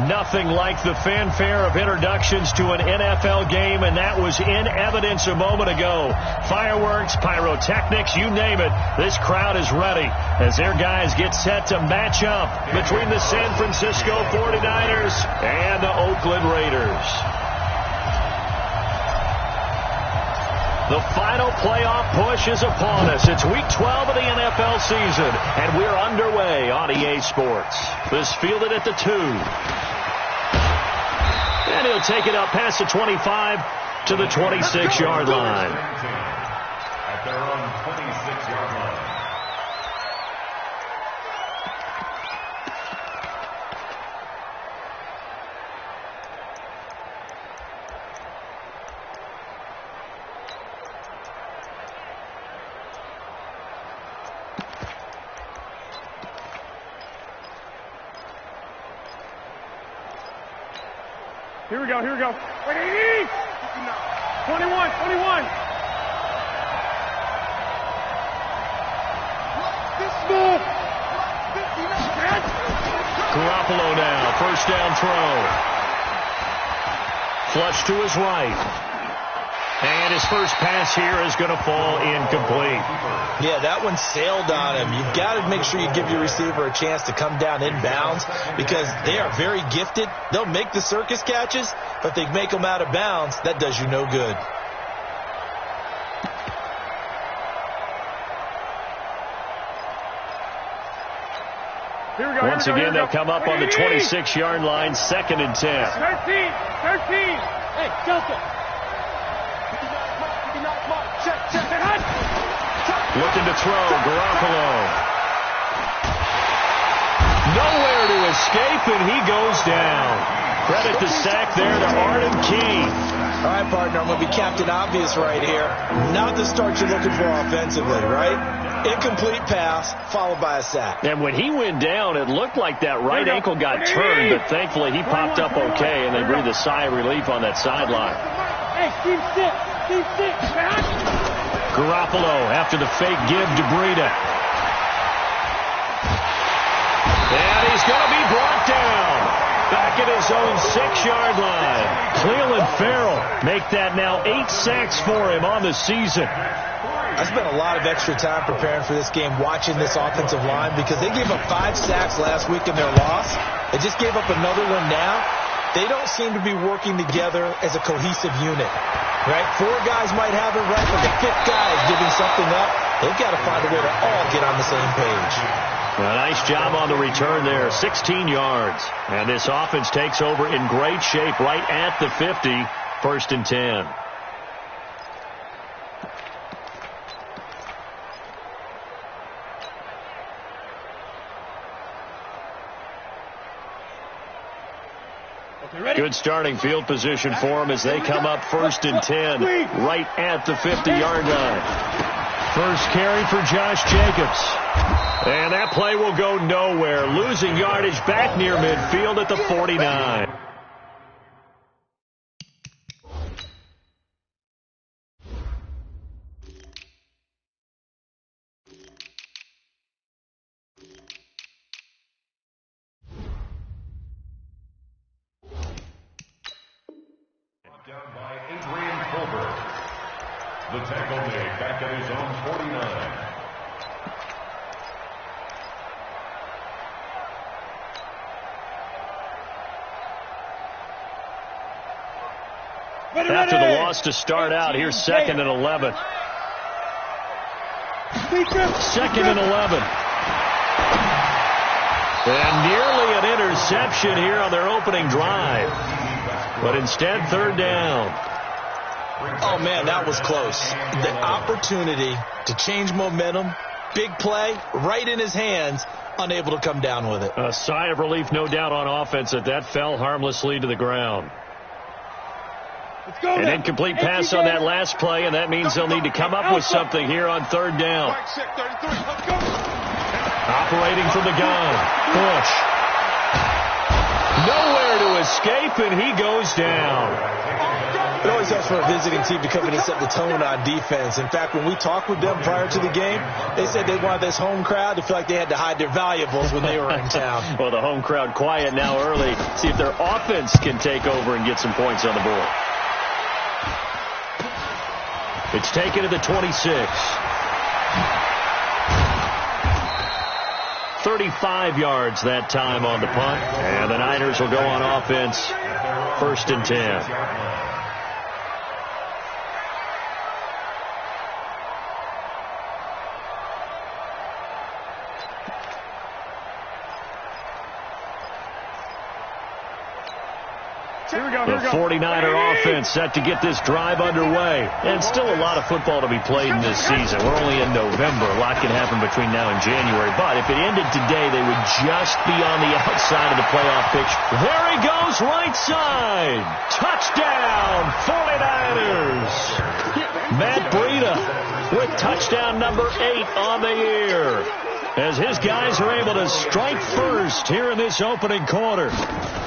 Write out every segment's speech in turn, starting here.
Nothing like the fanfare of introductions to an NFL game, and that was in evidence a moment ago. Fireworks, pyrotechnics, you name it. This crowd is ready as their guys get set to match up between the San Francisco 49ers and the Oakland Raiders. The final playoff push is upon us. It's Week 12 of the NFL season, and we're underway on EA Sports. This fielded at the 2. And he'll take it up past the 25 to the 26-yard line. At their own 26-yard line. Here we go. Wait, 80! 21. Garoppolo now, first down throw. Flush to his right. And his first pass here is going to fall incomplete. Yeah, that one sailed on him. You've got to make sure you give your receiver a chance to come down inbounds because they are very gifted. They'll make the circus catches, but if they make them out of bounds, that does you no good. Once again, they'll come up on the 26-yard line, 2nd and 10. 13. Hey, Delta. Looking to throw, Garoppolo. Nowhere to escape, and he goes down. Credit the sack there to Arden Key. All right, partner, I'm going to be Captain Obvious right here. Not the start you're looking for offensively, right? Incomplete pass, followed by a sack. And when he went down, it looked like that right ankle got turned, but thankfully he popped up okay, and they breathed a sigh of relief on that sideline. Hey, Team 6. Garoppolo after the fake give to Breida. And he's going to be brought down. Back at his own 6-yard line. Cleveland Farrell make that now 8 sacks for him on the season. I spent a lot of extra time preparing for this game watching this offensive line because they gave up 5 sacks last week in their loss. They just gave up another one now. They don't seem to be working together as a cohesive unit. Right? 4 guys might have it right, but the 5th guy is giving something up. They've got to find a way to all get on the same page. A nice job on the return there, 16 yards. And this offense takes over in great shape right at the 50, 1st and 10. Good starting field position for them as they come up 1st and 10, right at the 50-yard line. First carry for Josh Jacobs. And that play will go nowhere. Losing yardage back near midfield at the 49. The tackle made back at his own 49. After the loss to start out, here's 2nd and 11. 2nd and 11. And nearly an interception here on their opening drive. But instead, 3rd down. Oh, man, that was close. The opportunity to change momentum, big play, right in his hands, unable to come down with it. A sigh of relief, no doubt, on offense that fell harmlessly to the ground. An incomplete pass on that last play, and that means they'll need to come up with something here on 3rd down. Operating from the gun, Bush. Nowhere to escape, and he goes down. It always helps for a visiting team to come in and set the tone on defense. In fact, when we talked with them prior to the game, they said they wanted this home crowd to feel like they had to hide their valuables when they were in town. Well, the home crowd quiet now early. See if their offense can take over and get some points on the board. It's taken to the 26. 35 yards that time on the punt. And the Niners will go on offense. 1st and 10. The 49er offense set to get this drive underway. And still a lot of football to be played in this season. We're only in November. A lot can happen between now and January. But if it ended today, they would just be on the outside of the playoff picture. There he goes, right side. Touchdown, 49ers. Matt Breida with touchdown number 8 on the year, as his guys are able to strike first here in this opening quarter.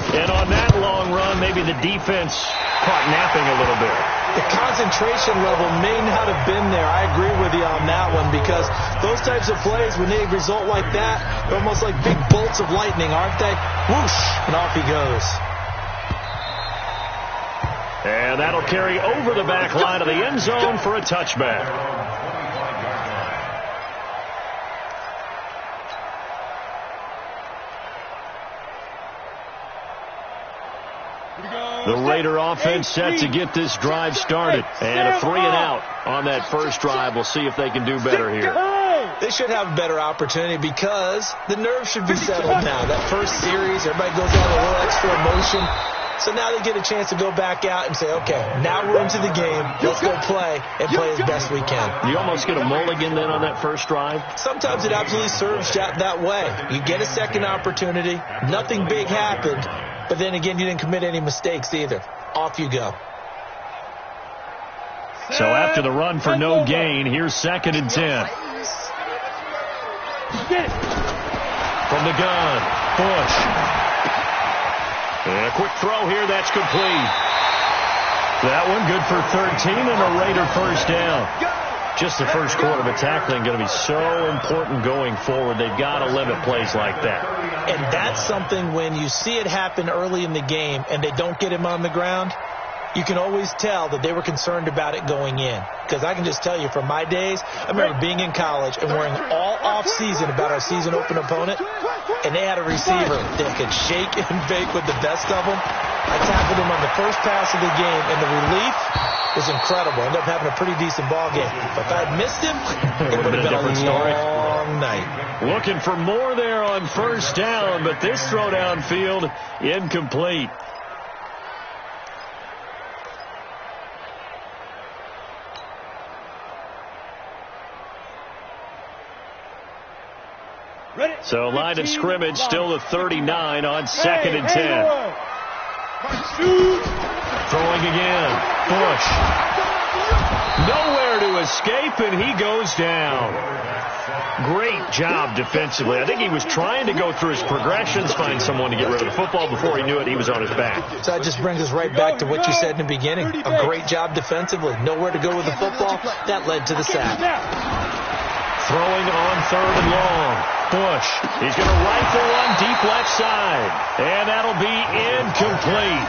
And on that long run, maybe the defense caught napping a little bit. The concentration level may not have been there. I agree with you on that one, because those types of plays, when they result like that, they're almost like big bolts of lightning, aren't they? Whoosh, and off he goes. And that'll carry over the back line of the end zone for a touchback. The Raider offense set to get this drive started. And a 3 and out on that first drive. We'll see if they can do better here. They should have a better opportunity, because the nerves should be settled now. That first series, everybody goes out a little extra emotion. So now they get a chance to go back out and say, okay, now we're into the game. Let's go play and play as best we can. You almost get a mulligan then on that first drive? Sometimes it absolutely serves that way. You get a second opportunity. Nothing big happened. But then again, you didn't commit any mistakes either. Off you go. So after the run for no gain, here's 2nd and 10. From the gun, Bush. And a quick throw here, that's complete. That one good for 13 and a Raider first down. Just the first quarter of a tackling going to be so important going forward. They've got to limit plays like that. And that's something, when you see it happen early in the game and they don't get him on the ground, you can always tell that they were concerned about it going in. Because I can just tell you, from my days, I remember being in college and worrying all off-season about our season open opponent, and they had a receiver that could shake and bake with the best of them. I tackled him on the first pass of the game, and the relief was incredible. Ended up having a pretty decent ball game. But if I had missed him, it would have been a long night. Looking for more there on first down, but this throw downfield incomplete. So line of scrimmage still the 39 on 2nd and 10. Throwing again. Bush. Nowhere to escape, and he goes down. Great job defensively. I think he was trying to go through his progressions, find someone to get rid of the football. Before he knew it, he was on his back. So that just brings us right back to what you said in the beginning. A great job defensively. Nowhere to go with the football. That led to the sack. Throwing on 3rd and long. Bush. He's going to rifle one deep left side. And that'll be incomplete.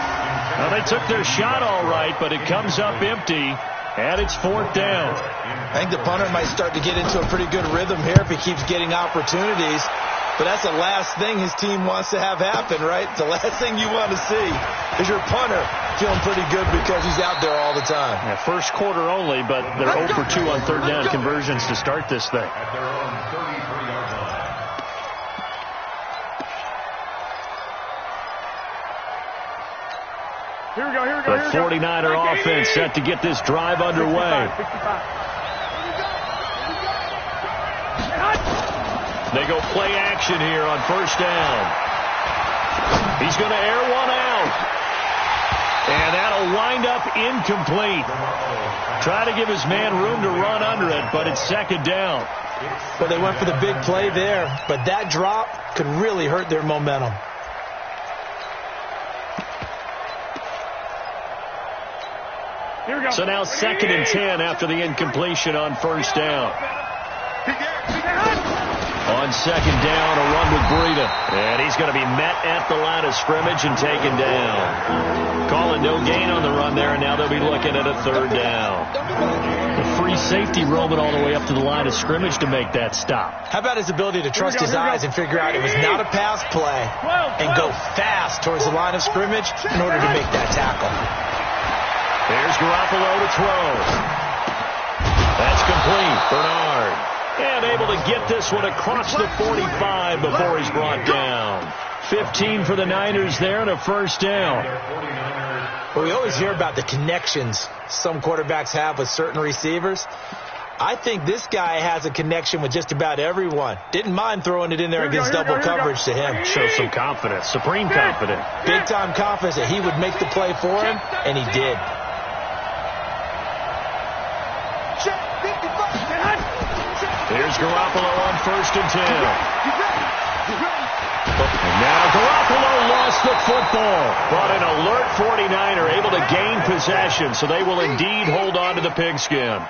Now, they took their shot all right, but it comes up empty. And it's 4th down. I think the punter might start to get into a pretty good rhythm here if he keeps getting opportunities. But that's the last thing his team wants to have happen, right? The last thing you want to see is your punter feeling pretty good because he's out there all the time. Yeah, first quarter only, but they're 0 for 2 on 3rd down conversions to start this thing. At their own 33-yard line. Here we go, here we go, The 49er offense set to get this drive underway. 65. They go play action here on first down. He's going to air one out. And that'll wind up incomplete. Try to give his man room to run under it, but it's 2nd down. Well, they went for the big play there, but that drop could really hurt their momentum. So now 2nd and 10 after the incompletion on first down. On 2nd down, a run with Breida. And he's going to be met at the line of scrimmage and taken down. Calling no gain on the run there, and now they'll be looking at a 3rd down. The free safety roaming all the way up to the line of scrimmage to make that stop. How about his ability to trust his eyes and figure out it was not a pass play and go fast towards the line of scrimmage in order to make that tackle. There's Garoppolo to throw. That's complete. Bernard. And able to get this one across the 45 before he's brought down. 15 for the Niners there and a 1st down. Well, we always hear about the connections some quarterbacks have with certain receivers. I think this guy has a connection with just about everyone. Didn't mind throwing it in there against double coverage to him. Shows some confidence, supreme confidence. Big-time confidence that he would make the play for him, and he did. Here's Garoppolo on 1st and 10. And now Garoppolo lost the football. But an alert 49er able to gain possession, so they will indeed hold on to the pigskin.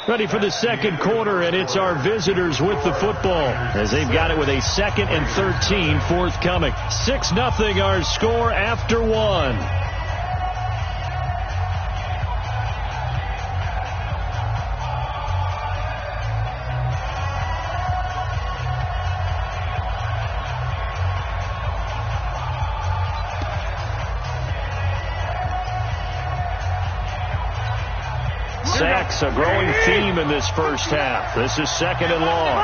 Ready for the 2nd quarter, and it's our visitors with the football as they've got it with a 2nd and 13 forthcoming. 6-0 our score after 1. Sacks, a growing theme in this first half. This is 2nd and long.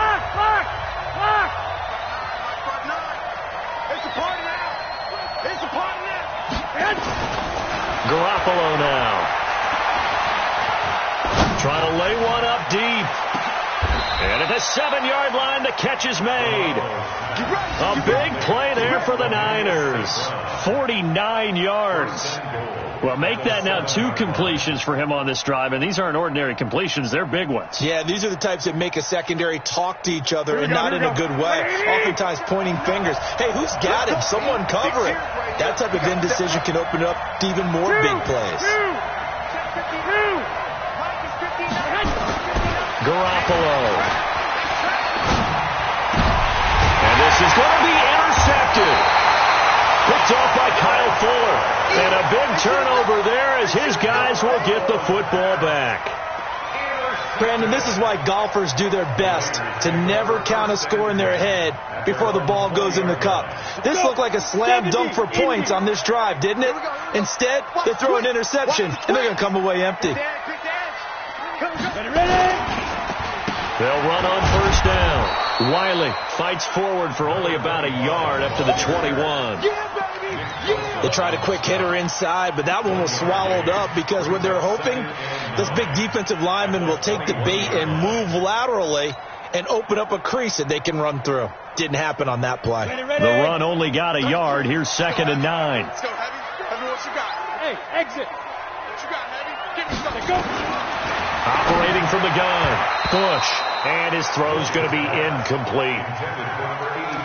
Garoppolo now. Trying to lay one up deep. And at the 7-yard line, the catch is made. A big play there for the Niners. 49 yards. Well, make that now 2 completions for him on this drive, and these aren't ordinary completions. They're big ones. Yeah, these are the types that make a secondary talk to each other and not in a good way, oftentimes pointing fingers. Hey, who's got him? Someone cover it. That type of indecision can open up to even more big plays. Garoppolo. And this is going to be intercepted. Picked off by Kyle Fuller. And a big turnover there as his guys will get the football back. Brandon, this is why golfers do their best to never count a score in their head before the ball goes in the cup. This looked like a slam dunk for points on this drive, didn't it? Instead, they throw an interception, and they're going to come away empty. They'll run on 1st down. Wiley fights forward for only about a yard up to the 21. They tried a quick hitter inside, but that one was swallowed up because what they're hoping, this big defensive lineman will take the bait and move laterally and open up a crease that they can run through. Didn't happen on that play. The run only got a yard. Here's 2nd and 9. Let's go, Heavy. Heavy, what you got? Hey, exit. What you got, Heavy? Give me something. Go. Operating from the gun. Bush. And his throw's going to be incomplete.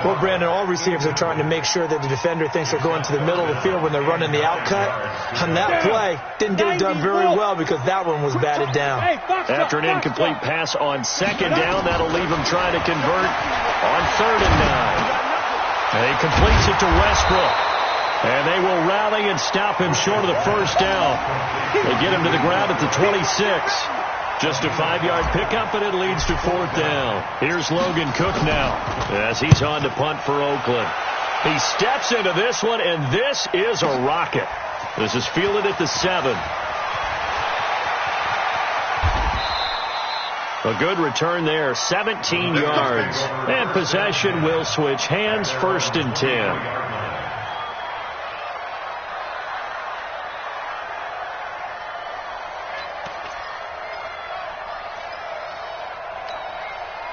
Well, Brandon, all receivers are trying to make sure that the defender thinks they're going to the middle of the field when they're running the out cut. On that play, didn't get it done very well because that one was batted down. After an incomplete pass on 2nd down, that'll leave him trying to convert on 3rd and 9. And he completes it to Westbrook. And they will rally and stop him short of the 1st down. They get him to the ground at the 26. Just a 5-yard pickup, and it leads to 4th down. Here's Logan Cook now as he's on to punt for Oakland. He steps into this one, and this is a rocket. This is fielded at the 7. A good return there, 17 yards. And possession will switch hands, 1st and 10.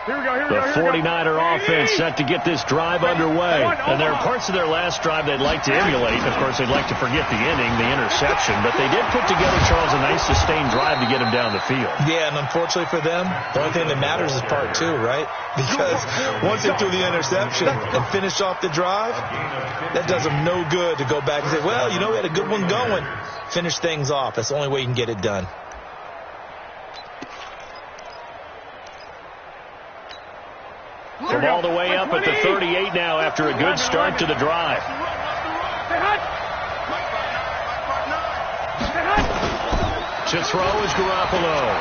The 49er offense set to get this drive underway. And there are parts of their last drive they'd like to emulate. Of course, they'd like to forget the inning, the interception. But they did put together, Charles, a nice sustained drive to get him down the field. Yeah, and unfortunately for them, the only thing that matters is part two, right? Because once they threw the interception and finished off the drive, that does them no good to go back and say, well, you know, we had a good one going. Finish things off. That's the only way you can get it done. From all the way up at the 38 now after a good start to the drive. To throw is Garoppolo.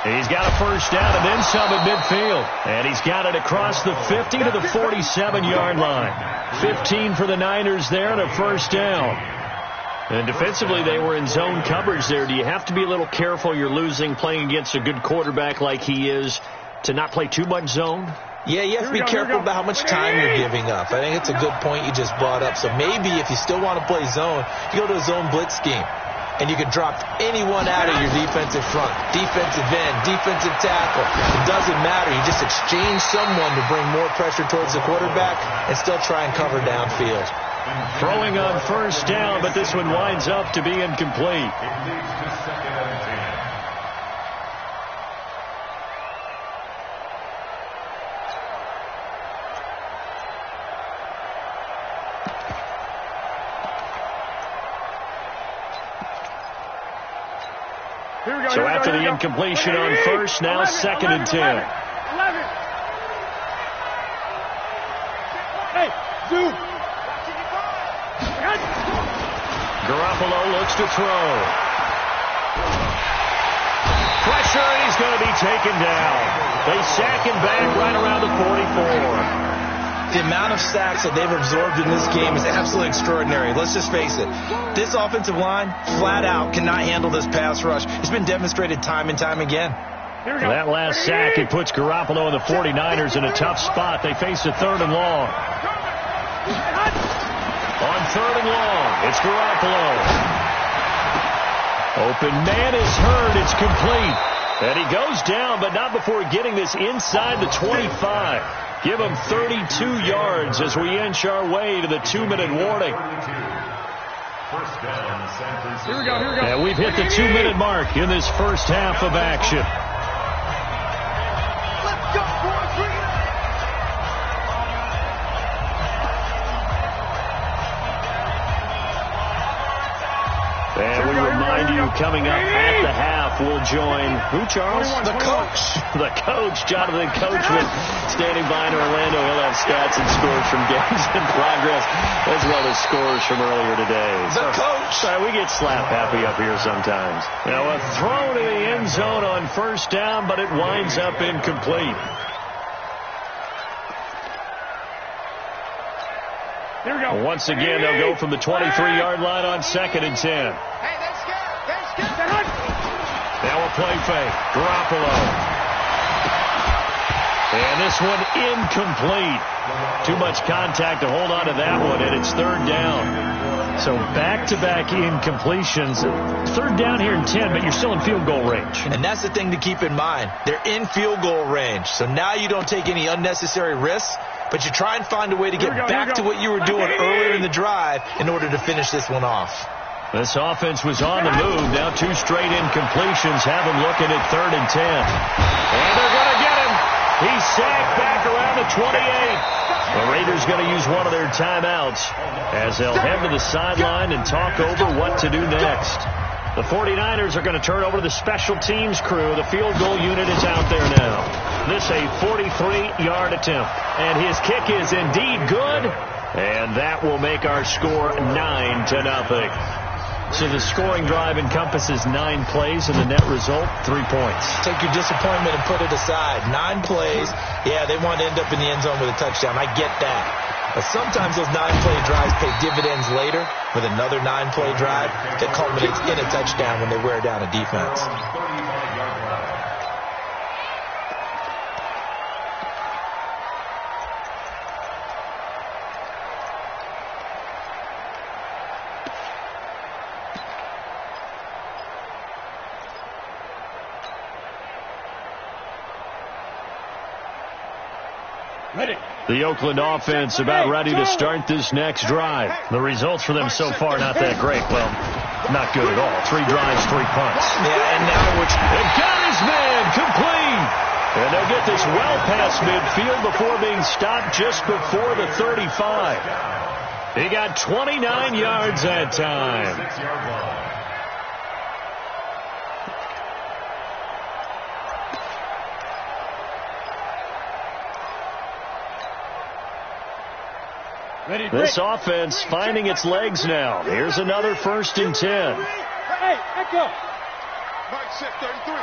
He's got a first down and then some at midfield. And he's got it across the 50 to the 47-yard line. 15 for the Niners there and a first down. And defensively, they were in zone coverage there. Do you have to be a little careful? You're losing, playing against a good quarterback like he is, to not play too much zone? Yeah, you have to be careful about how much time you're giving up. I think it's a good point you just brought up. So maybe if you still want to play zone, you go to a zone blitz scheme. And you can drop anyone out of your defensive front, defensive end, defensive tackle. It doesn't matter. You just exchange someone to bring more pressure towards the quarterback and still try and cover downfield. Throwing on first down, but this one winds up to be incomplete. So after the incompletion on first, now 2nd and 10. Hey, zoom. Garoppolo looks to throw. Pressure, and he's going to be taken down. They sack him back right around the 44. The amount of sacks that they've absorbed in this game is absolutely extraordinary. Let's just face it. This offensive line, flat out, cannot handle this pass rush. It's been demonstrated time and time again. That last sack, it puts Garoppolo and the 49ers in a tough spot. They face a 3rd and long. On 3rd and long, it's Garoppolo. Open man is heard. It's complete. And he goes down, but not before getting this inside the 25. Give him 32 yards as we inch our way to the 2-minute warning. Here we go. And we've hit the 2-minute mark in this first half of action. Let's go, boys. Bring it up. And we remind you, coming up at the half, we'll join who, Charles? The coach. The coach, Jonathan Coachman, standing by in Orlando. He'll have stats and scores from games in progress, as well as scores from earlier today. The coach. Sorry, we get slap happy up here sometimes. Now a throw to the end zone on first down, but it winds up incomplete. Here we go. Once again, they'll go from the 23-yard line on 2nd and 10. Hey, they're scared. Now a play fake. Garoppolo. And this one incomplete. Too much contact to hold on to that one, and it's 3rd down. So back-to-back incompletions. 3rd down here in 10, but you're still in field goal range. And that's the thing to keep in mind. They're in field goal range. So now you don't take any unnecessary risks, but you try and find a way to get back to what you were doing earlier in the drive in order to finish this one off. This offense was on the move. Now 2 straight incompletions have him looking at 3rd and 10. And they're going to get him. He's sacked back around the 28. The Raiders going to use one of their timeouts as they'll head to the sideline and talk over what to do next. The 49ers are going to turn over to the special teams crew. The field goal unit is out there now. This a 43-yard attempt. And his kick is indeed good. And that will make our score 9-0. So the scoring drive encompasses 9 plays, and the net result, 3 points. Take your disappointment and put it aside. 9 plays. Yeah, they want to end up in the end zone with a touchdown. I get that. But sometimes those 9-play drives pay dividends later with another 9-play drive that culminates in a touchdown when they wear down a defense. The Oakland offense about ready to start this next drive. The results for them so far not that great. Well, not good at all. 3 drives, 3 punts. Yeah, and now they've got his man complete. And they'll get this well past midfield before being stopped just before the 35. He got 29 yards that time. This offense finding its legs now. Here's another 1st and 10. Hey, echo. Mike said 33.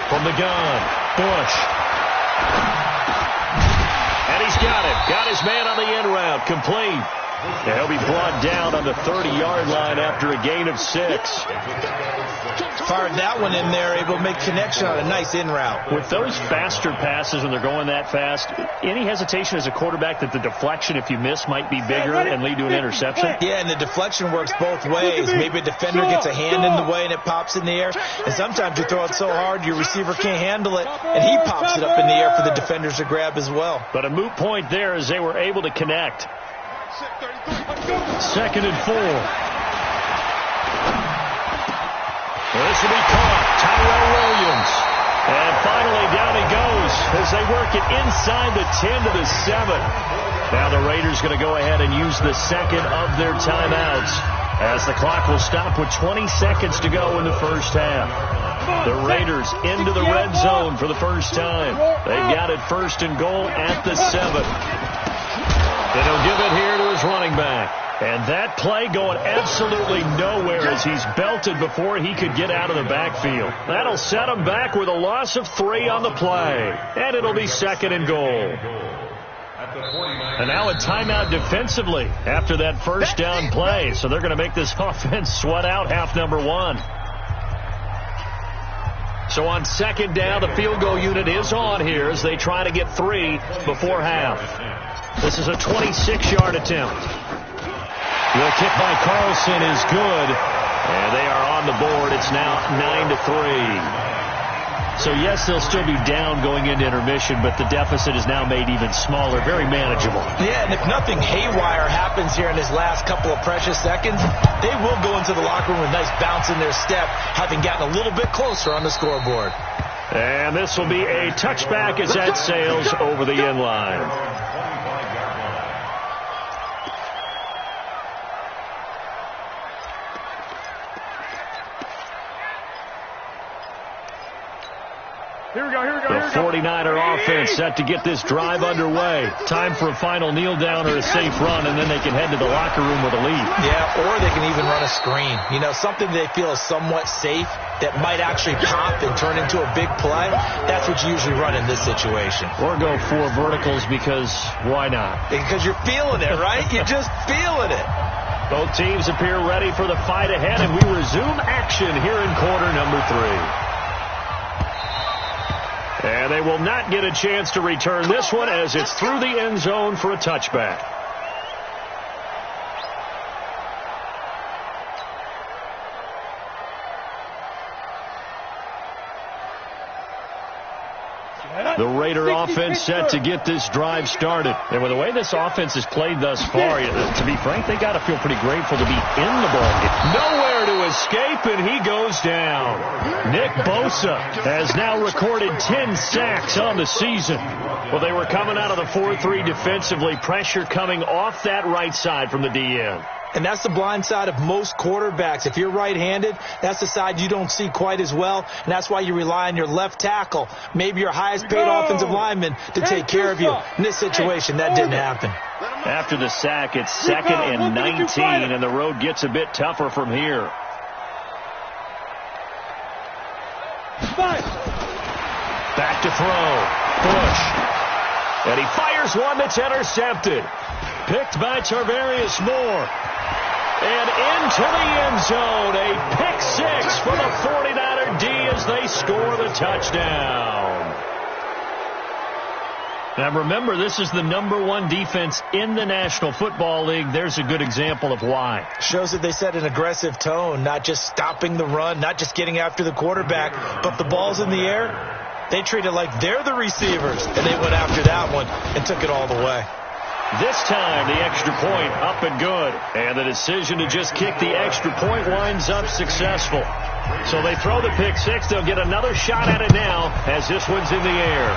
From the gun, Bush. And he's got it. Got his man on the in route. Complete. And he'll be brought down on the 30-yard line after a gain of 6. Fired that one in there, able to make connection on a nice in route. With those faster passes when they're going that fast, any hesitation as a quarterback that the deflection, if you miss, might be bigger and lead to an interception? Yeah, and the deflection works both ways. Maybe a defender gets a hand in the way and it pops in the air. And sometimes you throw it so hard your receiver can't handle it, and he pops it up in the air for the defenders to grab as well. But a moot point there as they were able to connect. 2nd and 4. Well, this will be caught. Tyrell Williams. And finally down he goes as they work it inside the 10 to the 7. Now the Raiders going to go ahead and use the 2nd of their timeouts as the clock will stop with 20 seconds to go in the first half. The Raiders into the red zone for the first time. They've got it 1st and goal at the 7. And he'll give it here to his running back. And that play going absolutely nowhere as he's belted before he could get out of the backfield. That'll set him back with a loss of 3 on the play. And it'll be 2nd and goal. And now a timeout defensively after that first down play. So they're going to make this offense sweat out half number 1. So on 2nd down, the field goal unit is on here as they try to get 3 before half. This is a 26-yard attempt. The kick by Carlson is good, and they are on the board. It's now 9-3. So, yes, they'll still be down going into intermission, but the deficit is now made even smaller, very manageable. Yeah, and if nothing haywire happens here in his last couple of precious seconds, they will go into the locker room with a nice bounce in their step, having gotten a little bit closer on the scoreboard. And this will be a touchback as that sails over the end line. The 49er offense set to get this drive underway. Time for a final kneel down or a safe run, and then they can head to the locker room with a lead. Yeah, or they can even run a screen. You know, something they feel is somewhat safe that might actually pop and turn into a big play. That's what you usually run in this situation. Or go 4 verticals because why not? Because you're feeling it, right? You're just feeling it. Both teams appear ready for the fight ahead, and we resume action here in quarter number 3. And they will not get a chance to return this one as it's through the end zone for a touchback. The Raider offense set to get this drive started. And with the way this offense has played thus far, to be frank, they got to feel pretty grateful to be in the ballgame. Nowhere to escape, and he goes down. Nick Bosa has now recorded 10 sacks on the season. Well, they were coming out of the 4-3 defensively. Pressure coming off that right side from the DN. And that's the blind side of most quarterbacks. If you're right-handed, that's the side you don't see quite as well. And that's why you rely on your left tackle, maybe your highest-paid offensive lineman, to take care of you. In this situation, that didn't happen. After the sack, it's 2nd and 19, and the road gets a bit tougher from here. Back to throw. Bush. And he fires one that's intercepted. Picked by Tarvarius Moore. And into the end zone. A pick 6 for the 49er D as they score the touchdown. Now remember, this is the #1 defense in the National Football League. There's a good example of why. Shows that they set an aggressive tone, not just stopping the run, not just getting after the quarterback, but the ball's in the air. They treat it like they're the receivers, and they went after that one and took it all the way. This time, the extra point up and good. And the decision to just kick the extra point winds up successful. So they throw the pick six. They'll get another shot at it now as this one's in the air.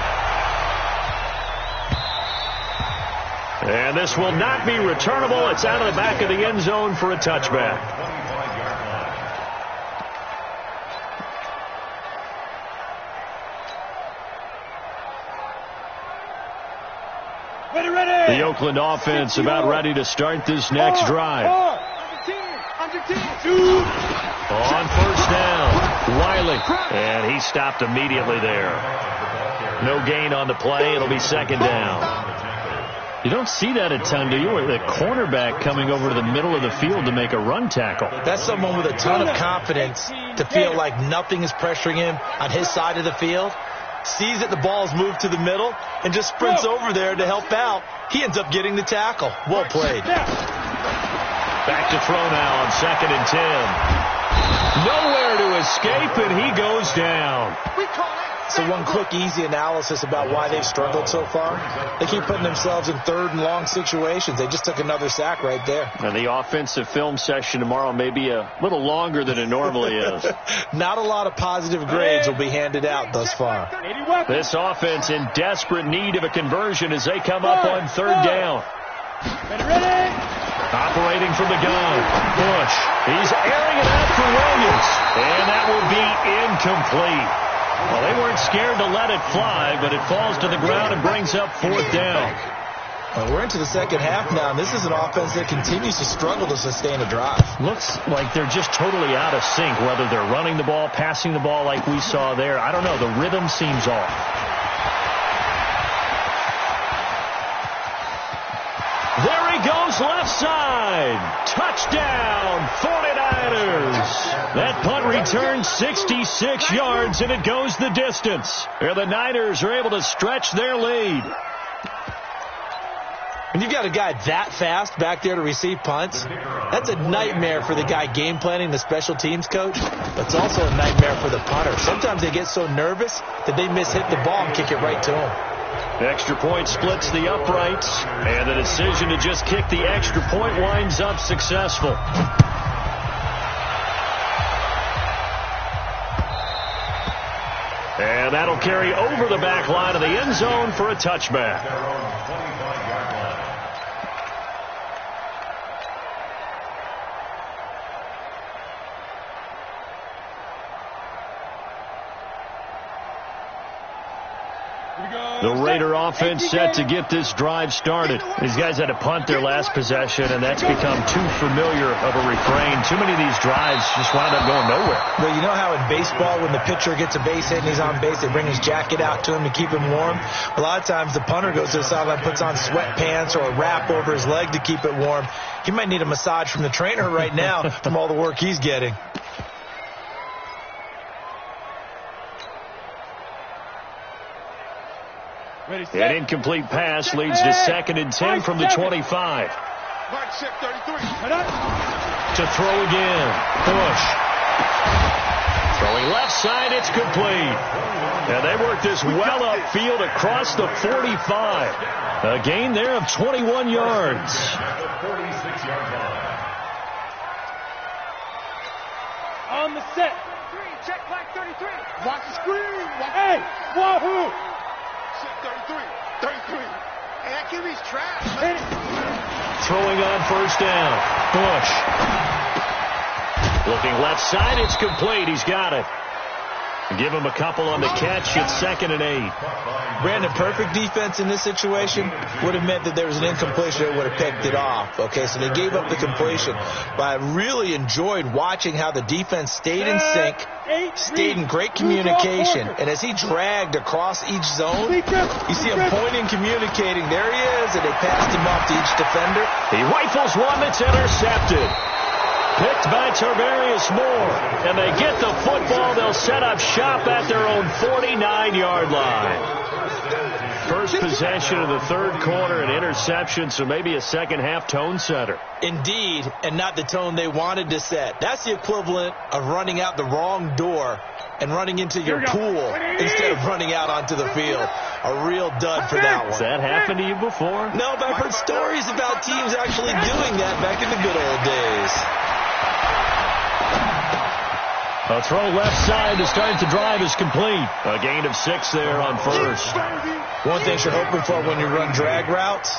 And this will not be returnable. It's out of the back of the end zone for a touchback. The Oakland offense about ready to start this next drive. On first down, Wiley. And he stopped immediately there. No gain on the play. It'll be second down. You don't see that a ton, do you? Or the cornerback coming over to the middle of the field to make a run tackle. That's someone with a ton of confidence to feel like nothing is pressuring him on his side of the field. Sees that the ball's moved to the middle and just sprints over there to help out. He ends up getting the tackle. Well played. Back to throw now on 2nd and 10. Nowhere to escape, and he goes down. So one quick, easy analysis about why they've struggled so far. They keep putting themselves in 3rd and long situations. They just took another sack right there. And the offensive film session tomorrow may be a little longer than it normally is. Not a lot of positive grades will be handed out thus far. This offense in desperate need of a conversion as they come up on 3rd down. Operating from the gun, Bush. He's airing it out for Williams. And that will be incomplete. Well, they weren't scared to let it fly, but it falls to the ground and brings up 4th down. Well, we're into the second half now, and this is an offense that continues to struggle to sustain a drive. Looks like they're just totally out of sync, whether they're running the ball, passing the ball like we saw there. I don't know. The rhythm seems off. There he goes, left side. Touchdown, 49ers. That punt returns 66 yards, and it goes the distance. Here the Niners are able to stretch their lead. When you've got a guy that fast back there to receive punts, that's a nightmare for the guy game planning, the special teams coach. But it's also a nightmare for the punter. Sometimes they get so nervous that they mishit the ball and kick it right to him. The extra point splits the uprights, and the decision to just kick the extra point winds up successful. And that'll carry over the back line of the end zone for a touchback. The Raider offense set to get this drive started. These guys had to punt their last possession, and that's become too familiar of a refrain. Too many of these drives just wound up going nowhere. Well, you know how in baseball when the pitcher gets a base hit and he's on base, they bring his jacket out to him to keep him warm? A lot of times the punter goes to the sideline, puts on sweatpants or a wrap over his leg to keep it warm. He might need a massage from the trainer right now from all the work he's getting. An incomplete pass leads to 2nd and 10 from the 25. To throw again. Bush. Throwing left side, it's complete. And they work this well upfield across the 45. A gain there of 21 yards. On the set. Check back 33. Watch the screen. Hey, wahoo! 33. Hey, that QB's trash. Throwing on first down. Bush. Looking left side, it's complete. He's got it. Give him a couple on the catch. It's 2nd and 8. Brandon, perfect defense in this situation would have meant that there was an incompletion that would have picked it off. Okay, so they gave up the completion. But I really enjoyed watching how the defense stayed in sync, stayed in great communication. And as he dragged across each zone, you see him pointing, communicating. There he is, and they passed him off to each defender. He rifles one that's intercepted. Picked by Tarvarius Moore. And they get the football. They'll set up shop at their own 49-yard line. first possession of the third quarter, an interception, so maybe a second-half tone setter. Indeed, and not the tone they wanted to set. That's the equivalent of running out the wrong door and running into your pool instead of running out onto the field. A real dud for that one. Has that happened to you before? No, but I've heard stories about teams actually doing that back in the good old days. A throw left side to start the drive is complete. A gain of 6 there on first. One thing you're hoping for when you run drag routes,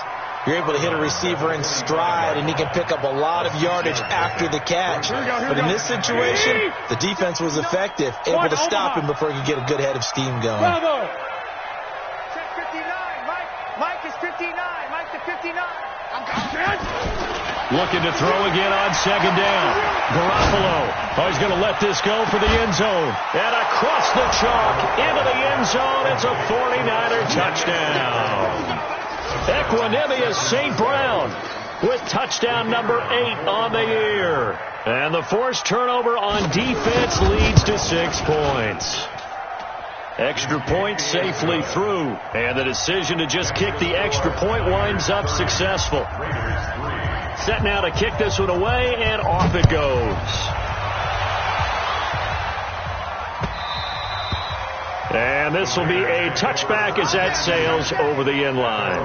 you're able to hit a receiver in stride, and he can pick up a lot of yardage after the catch. But in this situation, the defense was effective, able to stop him before he could get a good head of steam going. Check 59. Mike is 59. Mike to 59. Looking to throw again on second down. Garoppolo. He's going to let this go for the end zone. And across the chalk into the end zone. It's a 49er touchdown. Equanimous St. Brown with touchdown number 8 on the year. And the forced turnover on defense leads to 6 points. Extra point safely through. And the decision to just kick the extra point winds up successful. Set now to kick this one away, and off it goes. And this will be a touchback as that sails over the end line.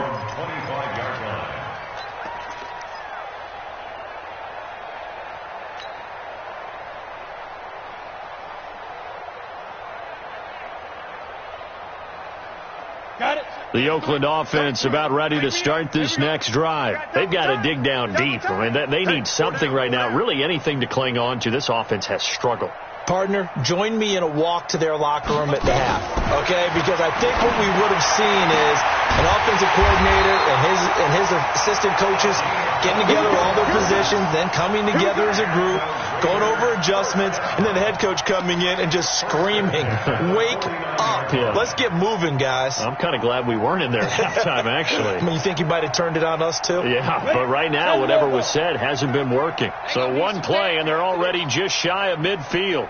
Got it. The Oakland offense about ready to start this next drive. They've got to dig down deep. I mean, they need something right now, really anything to cling on to. This offense has struggled. Partner, join me in a walk to their locker room at the half, okay? Because I think what we would have seen is an offensive coordinator and his assistant coaches getting together all their positions, then coming together as a group, going over adjustments, and then the head coach coming in and just screaming, "Wake up. Yeah. Let's get moving, guys." I'm kind of glad we weren't in there at halftime, actually. I mean, you think he might have turned it on us, too? Yeah, but right now, whatever was said hasn't been working. So one play, and they're already just shy of midfield.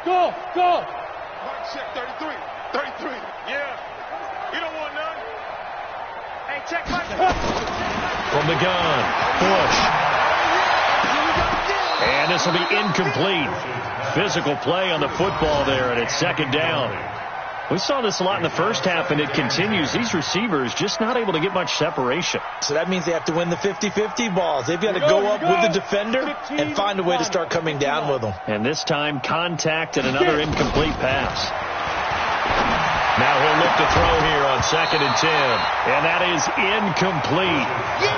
Go. Mike, check 33. 33. Yeah. You don't want none. Hey, check Mike. From the gun, Bush. And this will be incomplete. Physical play on the football there, and it's second down. We saw this a lot in the first half, and it continues. These receivers just not able to get much separation. So that means they have to win the 50-50 balls. They've got to go up with the defender and find a way to start coming down with them. And this time, contact and another incomplete pass. Now he'll look to throw here on 2nd and 10. And that is incomplete.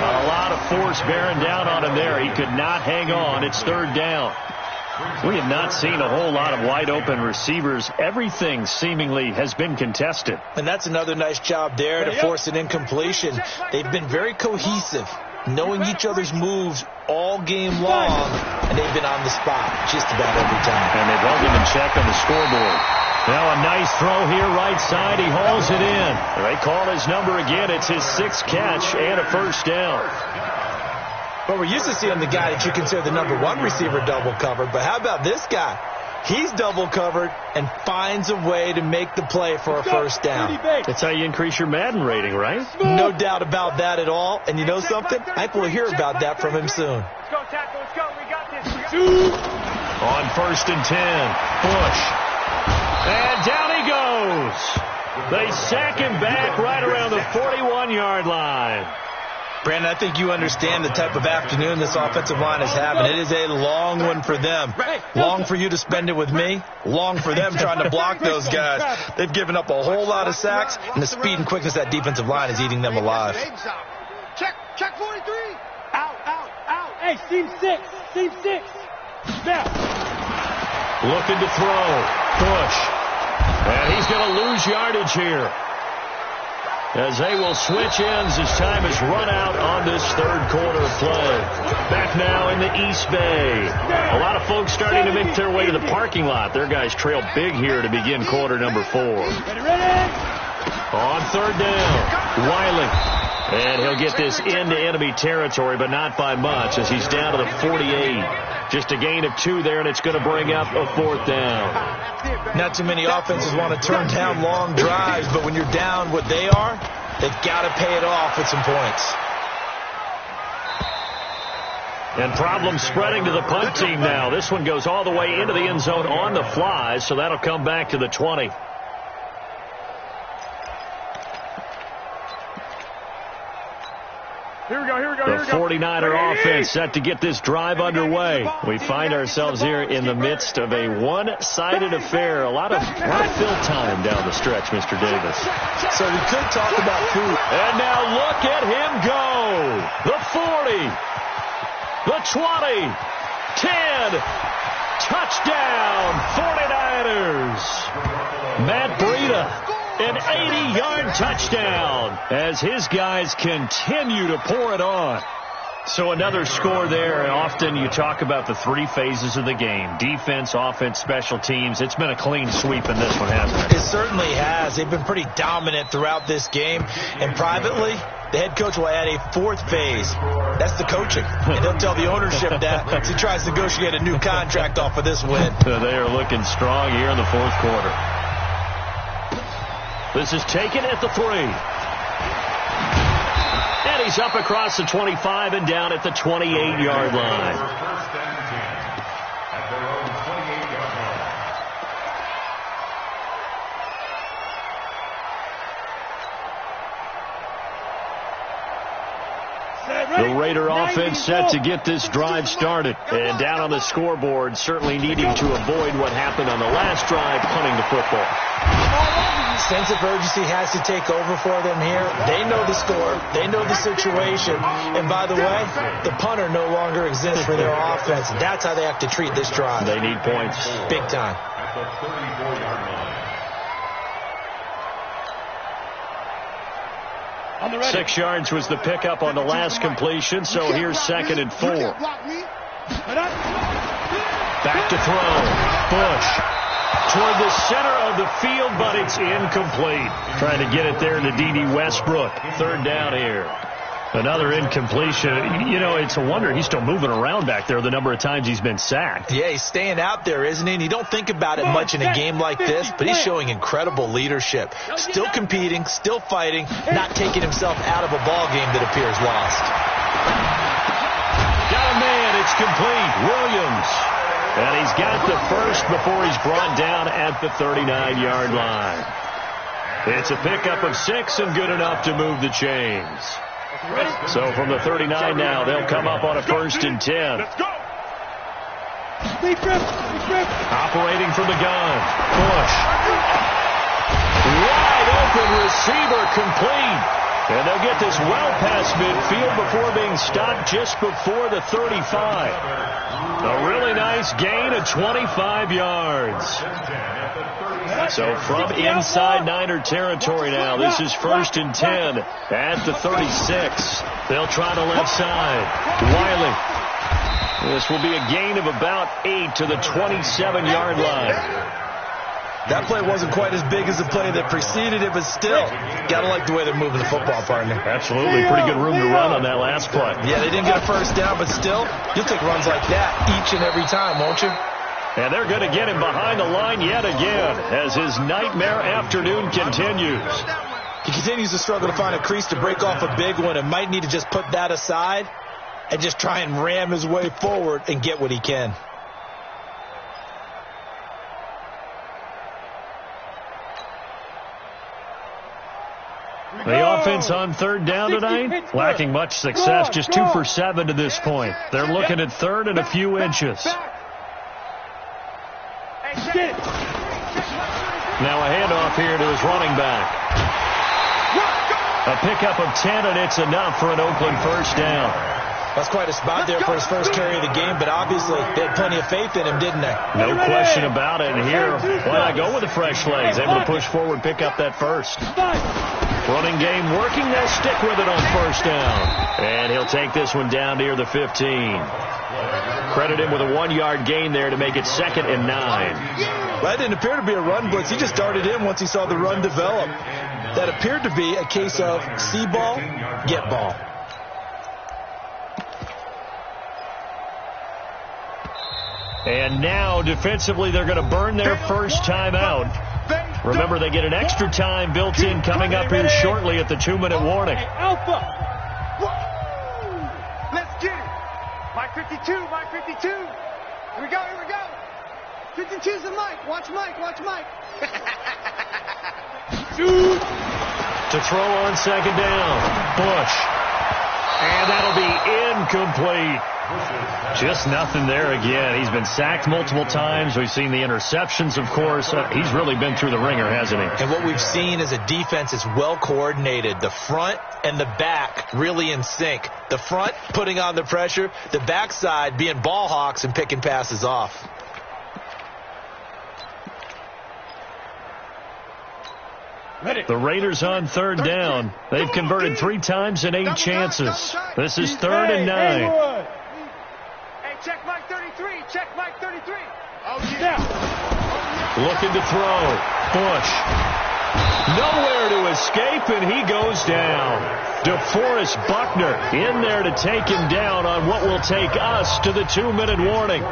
A lot of force bearing down on him there. He could not hang on. It's 3rd down. We have not seen a whole lot of wide-open receivers. Everything seemingly has been contested. And that's another nice job there to force an incompletion. They've been very cohesive, knowing each other's moves all game long, and they've been on the spot just about every time. And they've held him in check on the scoreboard. Now a nice throw here right side. He hauls it in. They call his number again. It's his 6th catch and a 1st down. But we're used to seeing the guy that you consider the number 1 receiver double covered. But how about this guy? He's double covered and finds a way to make the play for a 1st down. That's how you increase your Madden rating, right? No doubt about that at all. And you know something? I think we'll hear about that from him soon. Let's go, tackle. Let's go. We got this. On 1st and 10, Bush. And down he goes. They sack him back right around the 41-yard line. Brandon, I think you understand the type of afternoon this offensive line is having. It is a long one for them. Long for you to spend it with me. Long for them trying to block those guys. They've given up a whole lot of sacks, and the speed and quickness of that defensive line is eating them alive. Check 43. Out. Hey, team 6. Now. Looking to throw. Bush. And he's going to lose yardage here, as they will switch ends as time is run out on this 3rd quarter of play. Back now in the East Bay. A lot of folks starting to make their way to the parking lot. Their guys trail big here to begin quarter number 4. On 3rd down, Wiley. And he'll get this into enemy territory, but not by much, as he's down to the 48. Just a gain of 2 there, and it's going to bring up a 4th down. Not too many offenses want to turn down long drives, but when you're down what they are, they've got to pay it off with some points. And problems spreading to the punt team now. This one goes all the way into the end zone on the fly, so that'll come back to the 20. Here we go. The 49er offense set to get this drive underway. We find ourselves here in the midst of a one-sided affair. A lot of fill time down the stretch, Mr. Davis. So we could talk about food. And now look at him go. The 40, the 20, 10, touchdown, 49ers. Matt Breida. An 80-yard touchdown as his guys continue to pour it on. So another score there. And often you talk about the 3 phases of the game. Defense, offense, special teams. It's been a clean sweep in this one, hasn't it? It certainly has. They've been pretty dominant throughout this game. And privately, the head coach will add a 4th phase. That's the coaching. And he'll tell the ownership that as he tries to negotiate a new contract off of this win. They are looking strong here in the 4th quarter. This is taken at the 3. And he's up across the 25 and down at the 28-yard line. The Raider offense set to get this drive started. And down on the scoreboard, certainly needing to avoid what happened on the last drive, punting the football. Sense of urgency has to take over for them here. They know the score. They know the situation. And by the way, the punter no longer exists for their offense. That's how they have to treat this drive. They need points. Big time. At the 34-yard line. 6 yards was the pickup on the last completion, so here's 2nd and 4. Back to throw. Bush toward the center of the field, but it's incomplete. Trying to get it there to D.D. Westbrook. 3rd down here. Another incompletion. You know, it's a wonder he's still moving around back there the number of times he's been sacked. Yeah, he's staying out there, isn't he? And you don't think about it much in a game like this, but he's showing incredible leadership. Still competing, still fighting, not taking himself out of a ball game that appears lost. Got a man. It's complete. Williams. And he's got the first before he's brought down at the 39-yard line. It's a pickup of 6 and good enough to move the chains. So from the 39 now, they'll come up on a 1st and 10. Operating from the gun. Bush. Wide open receiver complete. And they'll get this well past midfield before being stopped just before the 35. A really nice gain of 25 yards. So from inside Niner territory now, this is 1st and 10 at the 36. They'll try the left side. Wiley. This will be a gain of about 8 to the 27-yard line. That play wasn't quite as big as the play that preceded it, but still, gotta like the way they're moving the football, partner. Absolutely. Pretty good room to run on that last play. Yeah, they didn't get a 1st down, but still, you'll take runs like that each and every time, won't you? And they're going to get him behind the line yet again as his nightmare afternoon continues. He continues to struggle to find a crease to break off a big one and might need to just put that aside and just try and ram his way forward and get what he can. The offense on 3rd down tonight, lacking much success, just 2 for 7 to this point. They're looking at 3rd and a few inches. Now a handoff here to his running back. A pickup of 10, and it's enough for an Oakland 1st down. That's quite a spot there for his first carry of the game, but obviously they had plenty of faith in him, didn't they? No question about it. And here, why not go with the fresh legs? Able to push forward, pick up that first. Running game working. They'll stick with it on 1st down. And he'll take this one down near the 15. Credit him with a 1-yard gain there to make it 2nd and 9. Well, that didn't appear to be a run blitz. He just darted in once he saw the run develop. That appeared to be a case of see ball, get ball. And now, defensively, they're going to burn their first timeout. Remember, they get an extra time built in coming up here shortly at the 2-minute warning. Hey, Alpha! Let's get it. Mike 52, Mike 52. Here we go, here we go. 52's the Mike. Watch Mike, watch Mike. Shoot! To throw on second down, Bush. And that'll be incomplete. Just nothing there again. He's been sacked multiple times. We've seen the interceptions, of course. He's really been through the ringer, hasn't he? And what we've seen is a defense is well coordinated. The front and the back really in sync. The front putting on the pressure, the backside being ball hawks and picking passes off. The Raiders on third down. They've converted 3 times in 8 chances. This is 3rd and 9. Hey, check Mike 33. Check Mike 33. Oh, yeah. Looking to throw. Bush. Nowhere to escape, and he goes down. DeForest Buckner in there to take him down on what will take us to the 2-minute warning.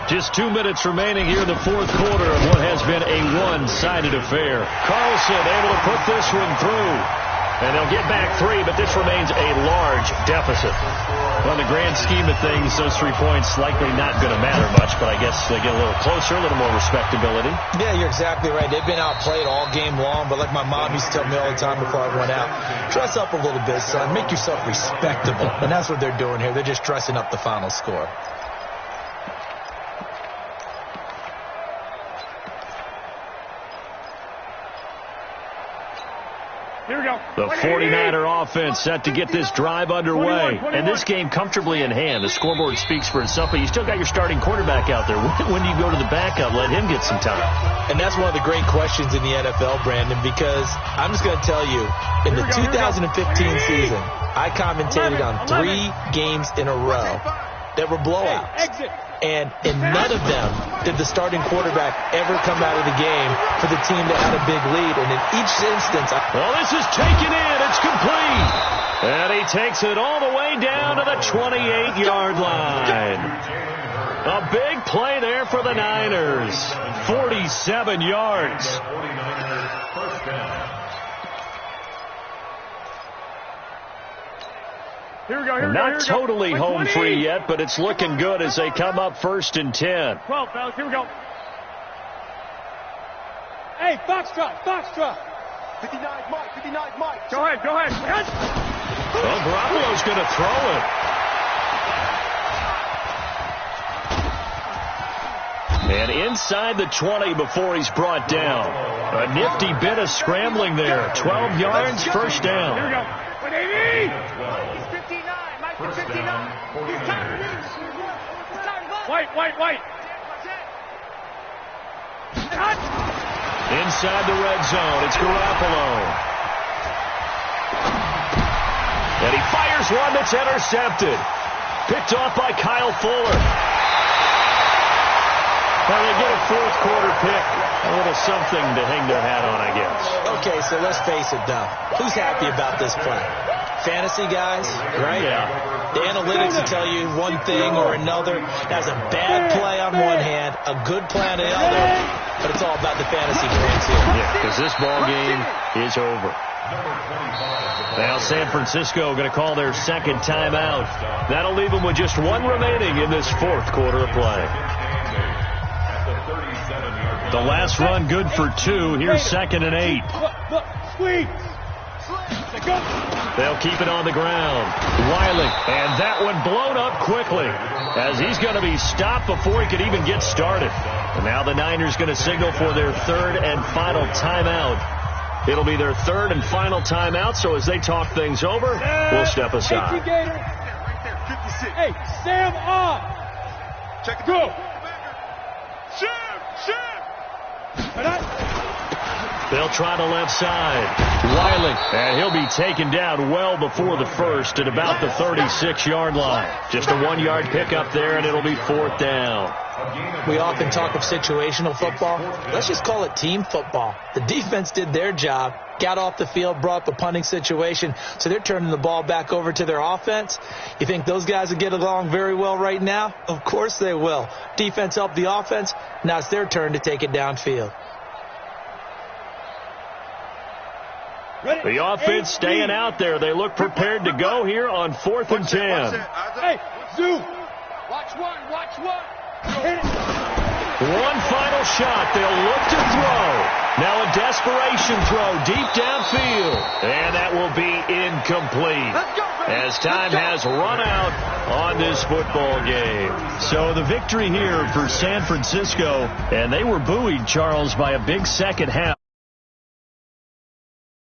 Just 2 minutes remaining here in the fourth quarter of what has been a one-sided affair. Carlson able to put this one through. And they'll get back 3, but this remains a large deficit. Well, in the grand scheme of things, those 3 points likely not going to matter much, but I guess they get a little closer, a little more respectability. Yeah, you're exactly right. They've been outplayed all game long, but like my mom used to tell me all the time before I went out, dress up a little bit, son. Make yourself respectable. And that's what they're doing here. They're just dressing up the final score. Here we go. The 49er offense set to get this drive underway. 21. And this game comfortably in hand. The scoreboard speaks for itself, but you still got your starting quarterback out there. When do you go to the backup? Let him get some time. And that's one of the great questions in the NFL, Brandon, because I'm just going to tell you, in the 2015 season, I commentated on 3 games in a row that were blowouts. Exit. And in none of them did the starting quarterback ever come out of the game for the team that had a big lead. And in each instance... Well, this is taken in. It's complete. And he takes it all the way down to the 28-yard line. A big play there for the Niners. 47 yards. Here we go, here we go, Not here we go. totally Like home 20. free yet, but it's looking good as they come up 1st and 10. 12, fellas, here we go. Hey, Foxtrot, Foxtrot. 59 Mike, 59 Mike. Go ahead, go ahead. Well, Garoppolo's going to throw it. And inside the 20 before he's brought down. A nifty bit of scrambling there. 12 yards, first down. Here we go. 180. He's 59. Mike is 59. He's tired. He's tired. White. Inside the red zone, it's Garoppolo. And he fires one that's intercepted. Picked off by Kyle Fuller. Well, they get a fourth quarter pick. A little something to hang their hat on, I guess. Okay, so let's face it, though. Who's happy about this play? Fantasy guys, right? Yeah. The analytics will tell you one thing or another. That's a bad play on one hand, a good play on the other, but it's all about the fantasy points here. Yeah, because this ball game is over. Now San Francisco going to call their second timeout. That'll leave them with just 1 remaining in this fourth quarter of play. The last run good for 2. Here's 2nd and 8. Look, squeeze. They'll keep it on the ground. Wiley, and that one blown up quickly as he's going to be stopped before he could even get started. And now the Niners going to signal for their 3rd and final timeout. It'll be their 3rd and final timeout, so as they talk things over, we'll step aside. Hey, Sam on. Check it. Go. Shim. They'll try the left side. Wiley, and he'll be taken down well before the first at about the 36-yard line. Just a 1-yard pickup there, and it'll be 4th down. We often talk of situational football. Let's just call it team football. The defense did their job. got off the field, brought the punting situation, so they're turning the ball back over to their offense. You think those guys will get along very well right now? Of course they will. Defense helped the offense. Now it's their turn to take it downfield. The offense staying out there. They look prepared to go here on 4th and 10. Hey, Zoo. Watch one. Hit it. One final shot. They'll look to throw. Now a desperation throw deep downfield. And that will be incomplete as time has run out on this football game. So the victory here for San Francisco, and they were buoyed, Charles, by a big second half.